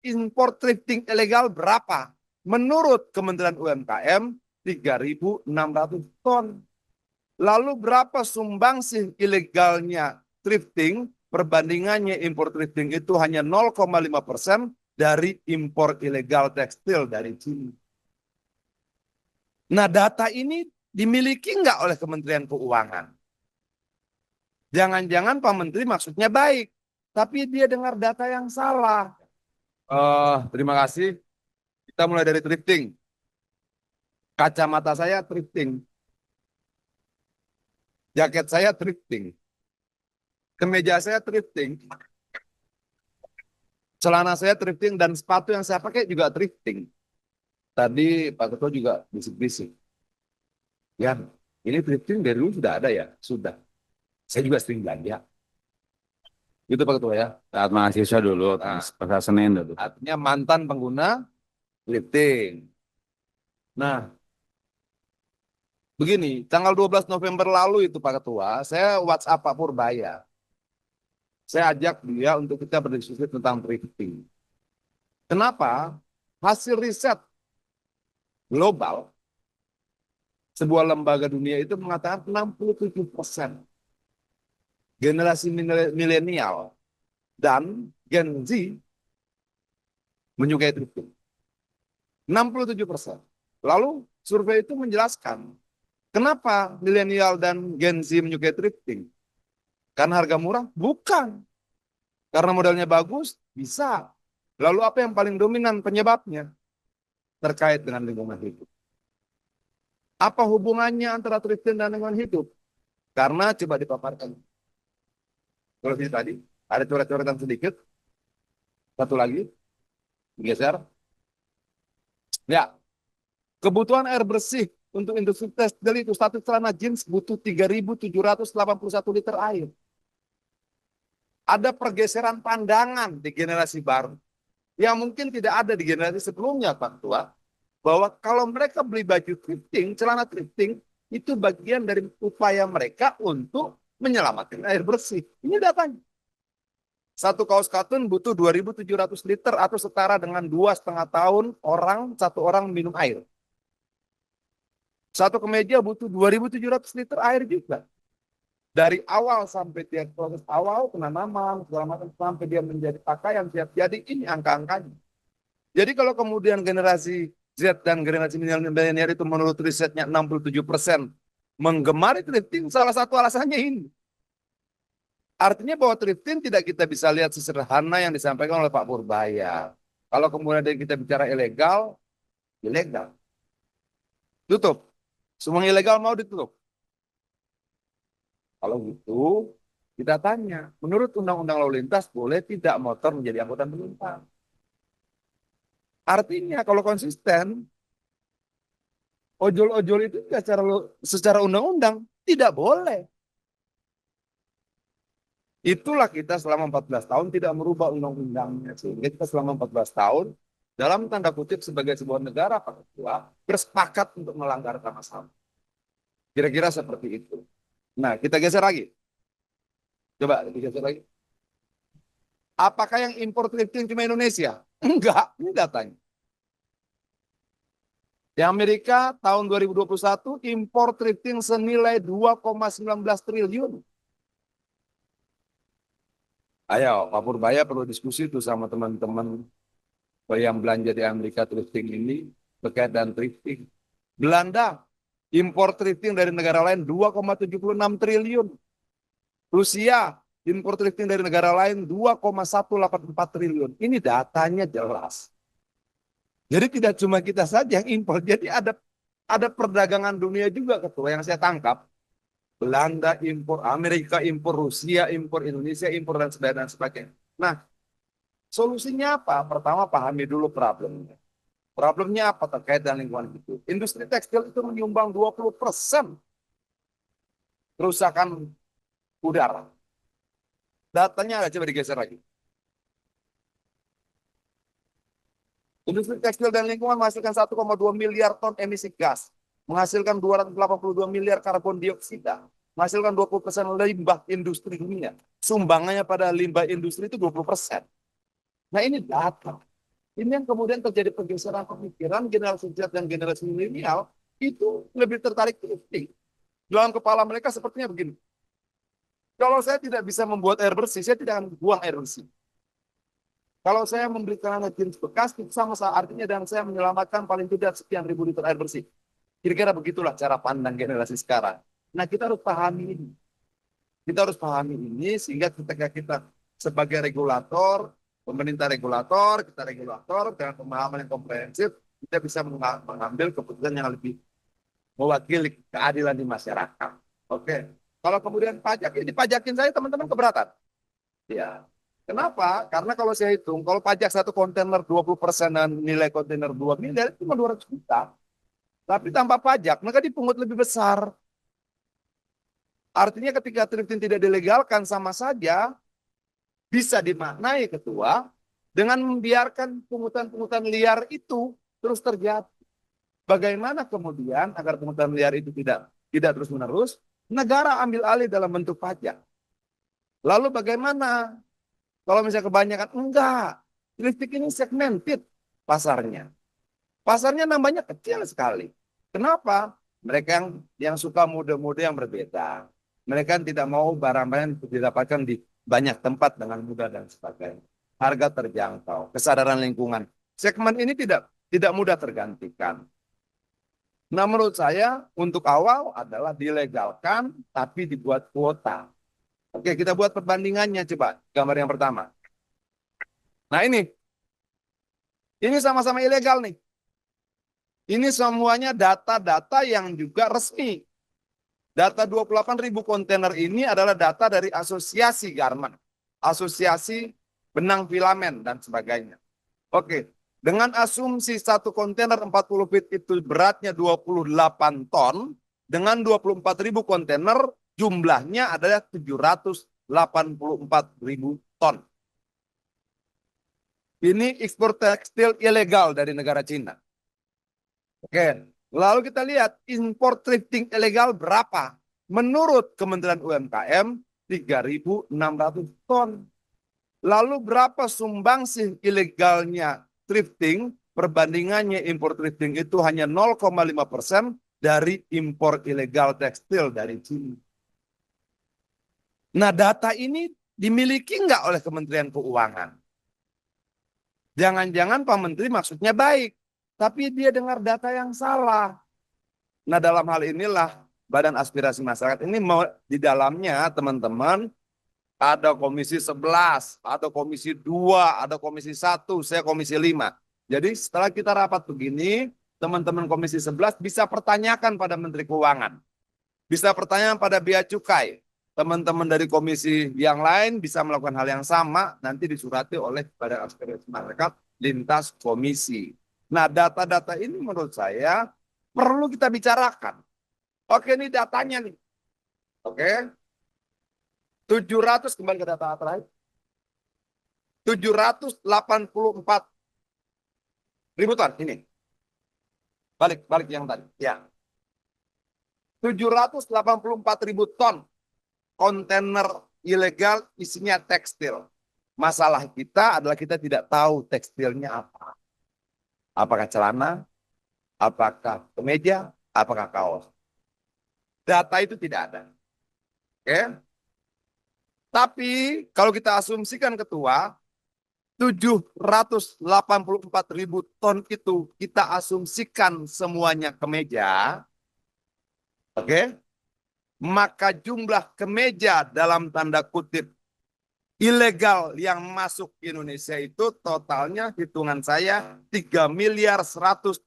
impor thrifting ilegal berapa? Menurut Kementerian UMKM 3.600 ton. Lalu berapa sumbangsih ilegalnya thrifting? Perbandingannya impor thrifting itu hanya 0,5% dari impor ilegal tekstil dari China. Nah, data ini dimiliki nggak oleh Kementerian Keuangan? Jangan-jangan Pak Menteri maksudnya baik, tapi dia dengar data yang salah. Terima kasih. Kita mulai dari thrifting. Kacamata saya thrifting. Jaket saya thrifting. Kemeja saya thrifting. Celana saya thrifting dan sepatu yang saya pakai juga thrifting. Tadi Pak Ketua juga bisik-bisik. Ya, ini thrifting dari dulu sudah ada ya? Sudah. Saya juga sering belanja. Gitu Pak Ketua ya. Saat mahasiswa dulu, pasar Senen dulu. Artinya mantan pengguna thrifting. Nah, begini, tanggal 12 November lalu itu Pak Ketua, saya WhatsApp Pak Purbaya. Saya ajak dia untuk kita berdiskusi tentang thrifting. Kenapa? Hasil riset global, sebuah lembaga dunia itu mengatakan 67% generasi milenial dan Gen Z menyukai thrifting. 67%. Lalu survei itu menjelaskan kenapa milenial dan Gen Z menyukai thrifting. Karena harga murah? Bukan. Karena modalnya bagus? Bisa. Lalu apa yang paling dominan penyebabnya? Terkait dengan lingkungan hidup. Apa hubungannya antara thrifting dan lingkungan hidup? Karena coba dipaparkan. Kalau ini tadi, ada coret-coretan sedikit. Satu lagi. Geser. Ya. Kebutuhan air bersih untuk industri tekstil itu satu celana jeans butuh 3.781 liter air. Ada pergeseran pandangan di generasi baru yang mungkin tidak ada di generasi sebelumnya, Pak Tua, bahwa kalau mereka beli baju thrifting, celana thrifting, itu bagian dari upaya mereka untuk menyelamatkan air bersih. Ini datanya. Satu kaos katun butuh 2.700 liter atau setara dengan 2,5 tahun satu orang minum air. Satu kemeja butuh 2.700 liter air juga. Dari awal sampai dia proses awal, penanaman, segala macam, sampai dia menjadi pakaian siap jadi, ini angka-angkanya. Jadi kalau kemudian generasi Z dan generasi milenial itu menurut risetnya 67% menggemari thrifting, salah satu alasannya ini. Artinya bahwa thrifting tidak kita bisa lihat sesederhana yang disampaikan oleh Pak Purbaya. Kalau kemudian kita bicara ilegal, ilegal. Tutup. Semua ilegal mau ditutup. Kalau gitu, kita tanya, menurut Undang-Undang Lalu Lintas, boleh tidak motor menjadi angkutan penumpang? Artinya kalau konsisten, ojol-ojol itu secara undang-undang tidak boleh. Itulah kita selama 14 tahun tidak merubah undang-undangnya. Sehingga kita selama 14 tahun, dalam tanda kutip sebagai sebuah negara, Pak Ketua, bersepakat untuk melanggar sama-sama. Kira-kira seperti itu. Nah, kita geser lagi. Coba digeser lagi. Apakah yang impor thrifting cuma Indonesia? Enggak, ini datanya. Di Amerika tahun 2021 impor thrifting senilai 2,19 triliun. Ayo, Pak Purbaya perlu diskusi tuh sama teman-teman yang belanja di Amerika thrifting ini terkait dengan thrifting. Belanda impor thrifting dari negara lain 2,76 triliun. Rusia impor thrifting dari negara lain 2,184 triliun. Ini datanya jelas. Jadi tidak cuma kita saja yang impor. Jadi ada perdagangan dunia juga, Ketua, yang saya tangkap. Belanda impor, Amerika impor, Rusia impor, Indonesia impor, dan sebagainya. Nah, solusinya apa? Pertama, pahami dulu problemnya. Problemnya apa terkait dengan lingkungan hidup? Industri tekstil itu menyumbang 20% kerusakan udara. Datanya ada, coba digeser lagi. Industri tekstil dan lingkungan menghasilkan 1,2 miliar ton emisi gas, menghasilkan 282 miliar karbon dioksida, menghasilkan 20% limbah industri dunia. Sumbangannya pada limbah industri itu 20%. Nah, ini data. Ini yang kemudian terjadi pergeseran pemikiran generasi Z dan generasi milenial itu lebih tertarik thrifting. Dalam kepala mereka sepertinya begini. Kalau saya tidak bisa membuat air bersih, saya tidak akan buang air bersih. Kalau saya membeli celana jeans bekas, itu sama artinya dan saya menyelamatkan paling tidak sekian ribu liter air bersih. Kira-kira begitulah cara pandang generasi sekarang. Nah, kita harus pahami ini. Kita harus pahami ini sehingga ketika kita sebagai regulator, pemerintah regulator, kita regulator dengan pemahaman yang komprehensif, kita bisa mengambil keputusan yang lebih mewakili keadilan di masyarakat. Oke. Kalau kemudian pajak, ini pajakin saya teman-teman keberatan. Ya. Kenapa? Karena kalau saya hitung, kalau pajak satu kontainer 20% dan nilai kontainer 2 miliar, itu cuma 200 juta. Tapi tanpa pajak, mereka dipungut lebih besar. Artinya ketika thrifting tidak dilegalkan sama saja bisa dimaknai ketua dengan membiarkan pungutan-pungutan liar itu terus terjadi. Bagaimana kemudian agar pungutan liar itu tidak terus-menerus, negara ambil alih dalam bentuk pajak. Lalu bagaimana kalau misalnya kebanyakan? Enggak. Thrifting ini segmented pasarnya. Pasarnya nambahnya kecil sekali. Kenapa? Mereka yang suka mode-mode yang berbeda. Mereka tidak mau barang-barang didapatkan di banyak tempat dengan mudah dan sebagainya. Harga terjangkau, kesadaran lingkungan. Segmen ini tidak mudah tergantikan. Nah, menurut saya untuk awal adalah dilegalkan tapi dibuat kuota. Oke, kita buat perbandingannya coba. Gambar yang pertama. Nah, ini sama-sama ilegal nih. Ini semuanya data-data yang juga resmi. Data 28.000 kontainer ini adalah data dari asosiasi garment, asosiasi benang filamen, dan sebagainya. Oke, dengan asumsi satu kontainer 40 feet itu beratnya 28 ton, dengan 24.000 kontainer jumlahnya adalah 784.000 ton. Ini ekspor tekstil ilegal dari negara Cina. Oke. Lalu kita lihat impor thrifting ilegal berapa? Menurut Kementerian UMKM 3.600 ton. Lalu berapa sumbangsih ilegalnya thrifting? Perbandingannya impor thrifting itu hanya 0,5% dari impor ilegal tekstil dari Cina. Nah, data ini dimiliki nggak oleh Kementerian Keuangan? Jangan-jangan Pak Menteri maksudnya baik. Tapi dia dengar data yang salah. Nah, dalam hal inilah Badan Aspirasi Masyarakat ini di dalamnya teman-teman ada komisi 11, ada komisi 2, ada komisi 1, saya komisi 5. Jadi setelah kita rapat begini, teman-teman komisi 11 bisa pertanyakan pada Menteri Keuangan. Bisa pertanyaan pada Bea Cukai. Teman-teman dari komisi yang lain bisa melakukan hal yang sama, nanti disurati oleh Badan Aspirasi Masyarakat lintas komisi. Nah, data-data ini menurut saya perlu kita bicarakan. Oke, ini datanya nih. Oke. 700 kembali ke data terakhir. 784 ribu ton ini. Balik yang tadi. Ya. 784 ribu ton kontainer ilegal isinya tekstil. Masalah kita adalah kita tidak tahu tekstilnya apa. Apakah celana, apakah kemeja, apakah kaos. Data itu tidak ada. Oke. Tapi kalau kita asumsikan ketua, 784 ribu ton itu kita asumsikan semuanya kemeja. Oke. Maka jumlah kemeja dalam tanda kutip ilegal yang masuk ke Indonesia itu totalnya hitungan saya 3.136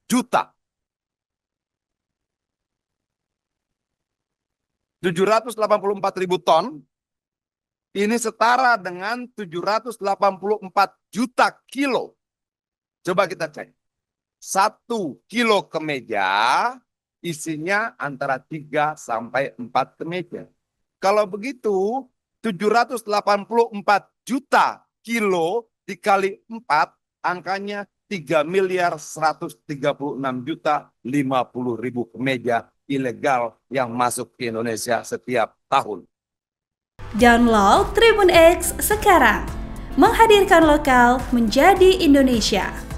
juta. 784.000 ton ini setara dengan 784 juta kilo. Coba kita cek. 1 kilo kemeja isinya antara 3 sampai 4 kemeja. Kalau begitu 784 juta kilo dikali 4, angkanya 3.136 juta 50 ribu kemeja ilegal yang masuk ke Indonesia setiap tahun. Download Tribun X sekarang, Menghadirkan lokal menjadi Indonesia.